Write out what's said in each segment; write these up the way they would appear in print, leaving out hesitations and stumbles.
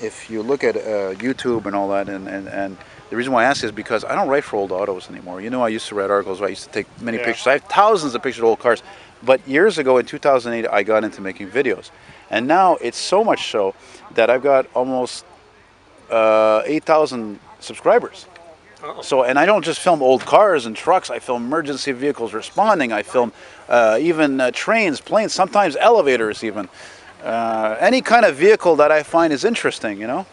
if you look at YouTube and all that, and the reason why I ask is because I don't write for old autos anymore. You know, I used to write articles. I used to take many pictures. I have thousands of pictures of old cars. But years ago, in 2008, I got into making videos, and now it's so much so that I've got almost 8,000 subscribers. So, and I don't just film old cars and trucks. I film emergency vehicles responding. I film even trains, planes, sometimes elevators even. Any kind of vehicle that I find is interesting, you know.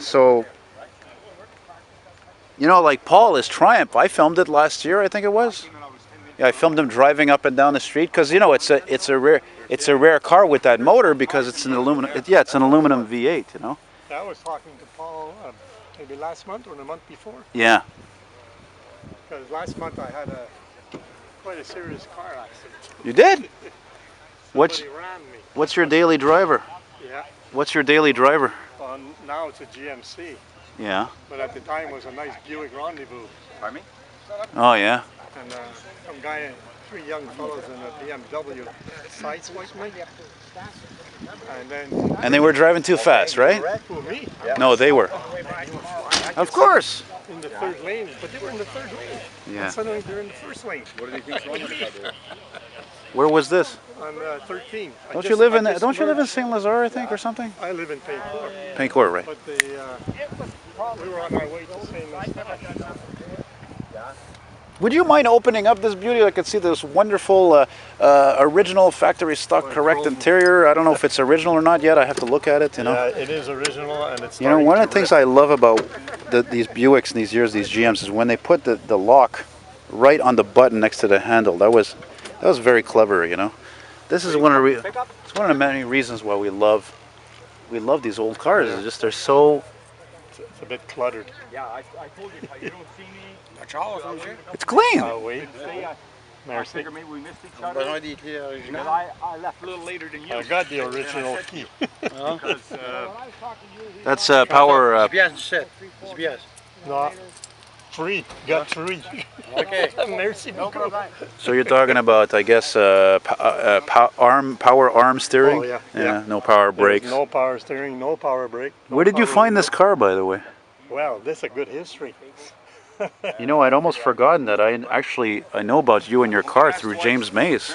So, you know, like Paul, his Triumph. I filmed it last year, I think it was. Yeah, I filmed him driving up and down the street because, you know, it's a rare car with that motor because it's an aluminum. It's an aluminum V8, you know. I was talking to Paul maybe last month or the month before. Yeah. Because last month I had quite a serious car accident. You did? Somebody ran me. What's your daily driver? Yeah. What's your daily driver? Now it's a GMC. Yeah. But at the time it was a nice Buick Rendezvous. Pardon me? Oh yeah. And some guy, 3 young fellows in a BMW sideswiped me. And they were driving too fast, right? Who, me? No, they were. Of course. In the 3rd lane, but they were in the 3rd lane. Yeah. And suddenly they're in the 1st lane. What do you think's wrong with the car? Where was this? On 13. Don't you live in Saint Lazare, I think, or something? I live in Paincourt. Paincourt, right? But we were on our way to Saint Lazare. Would you mind opening up this beauty? I could see this wonderful original factory stock correct interior. I don't know if it's original or not yet. I have to look at it, you know. Yeah, it is original, and it's. You know, one of the things I love about these Buicks in these years, these GMs, is when they put the lock right on the button next to the handle. That was very clever, you know. This is one of the many reasons why we love these old cars. It's just they're so. It's a bit cluttered. Yeah, I told you, you don't see me. It's clean. Oui. I figured maybe we missed each other. Because I left a little later than you. I got the original key. Because, That's power. No, 3. Got 3. Okay. Merci beaucoup. So you're talking about, I guess, power arm steering? Oh, yeah. No power brakes. No power steering, no power brake. Where did you find this car, by the way? Well, this is a good history. You know, I'd almost forgotten that I know about you and your car through James Mays,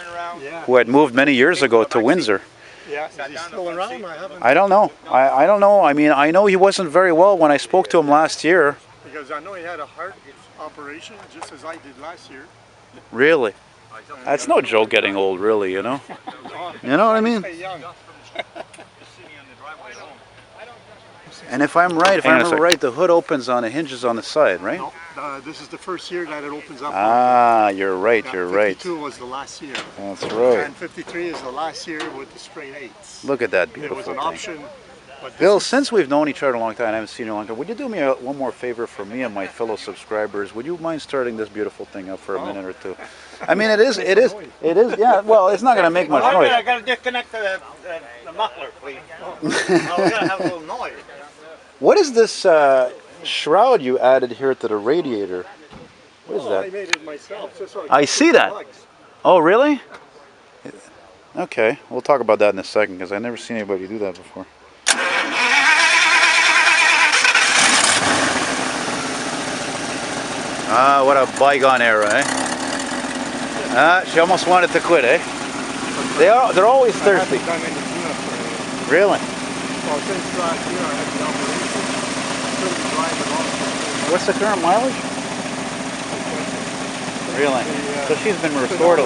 who had moved many years ago to Windsor. Yeah, is he still around? I don't know. I don't know. I mean, I know he wasn't very well when I spoke to him last year. Because I know he had a heart operation, just as I did last year. Really? That's no joke getting old, really, you know? You know what I mean? And if I'm right, if I remember right, the hood opens on the hinges on the side, right? No, this is the first year that it opens up. Ah, you're right, you're right. 52 was the last year. That's right. And 53 is the last year with the straight 8s. Look at that There beautiful was an thing. option. But Bill, since we've known each other a long time, I haven't seen you in a long time, would you do me one more favor for me and my fellow subscribers? Would you mind starting this beautiful thing up for a minute or two? I mean, it is, yeah, well, it's not going to make much noise. I got to disconnect the muffler, please. We're going to have a little noise. What is this shroud you added here to the radiator? What is that? I made it myself. Just so I see that. Oh, really? Okay, we'll talk about that in a second because I've never seen anybody do that before. Ah, what a bygone era, eh? She almost wanted to quit, eh? They're always thirsty. Really? Well, since last year I had the operation, I couldn't drive at all. What's the current mileage? Really? So she's been restored.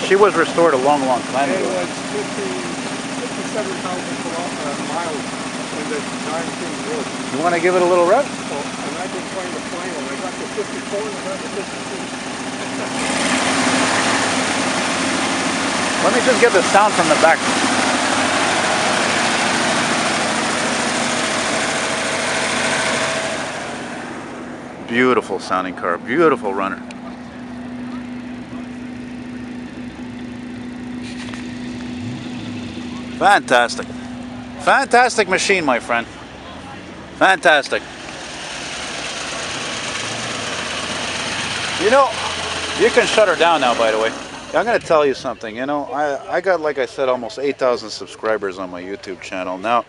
She was restored a long, long time ago. It was 57,000 miles when the darn thing broke. You want to give it a little rev? Oh, and I've been trying to find it. I got to 54 and I got to 52. Let me just get the sound from the back. Beautiful sounding car, beautiful runner. Fantastic. Fantastic machine, my friend. Fantastic. You know, you can shut her down now, by the way. I'm going to tell you something. You know, I got, like I said, almost 8,000 subscribers on my YouTube channel. Now,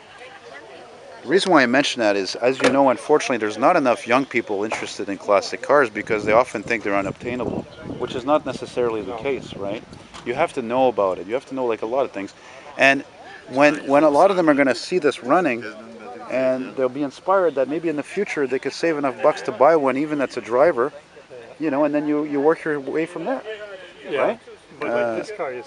the reason why I mention that is, as you know, unfortunately, there's not enough young people interested in classic cars because they often think they're unobtainable, which is not necessarily the case, right? You have to know about it. You have to know, like, a lot of things. And when a lot of them are going to see this running, and they'll be inspired that maybe in the future they could save enough bucks to buy one, even that's a driver, you know, and then you work your way from there, Yeah. right? But like this car is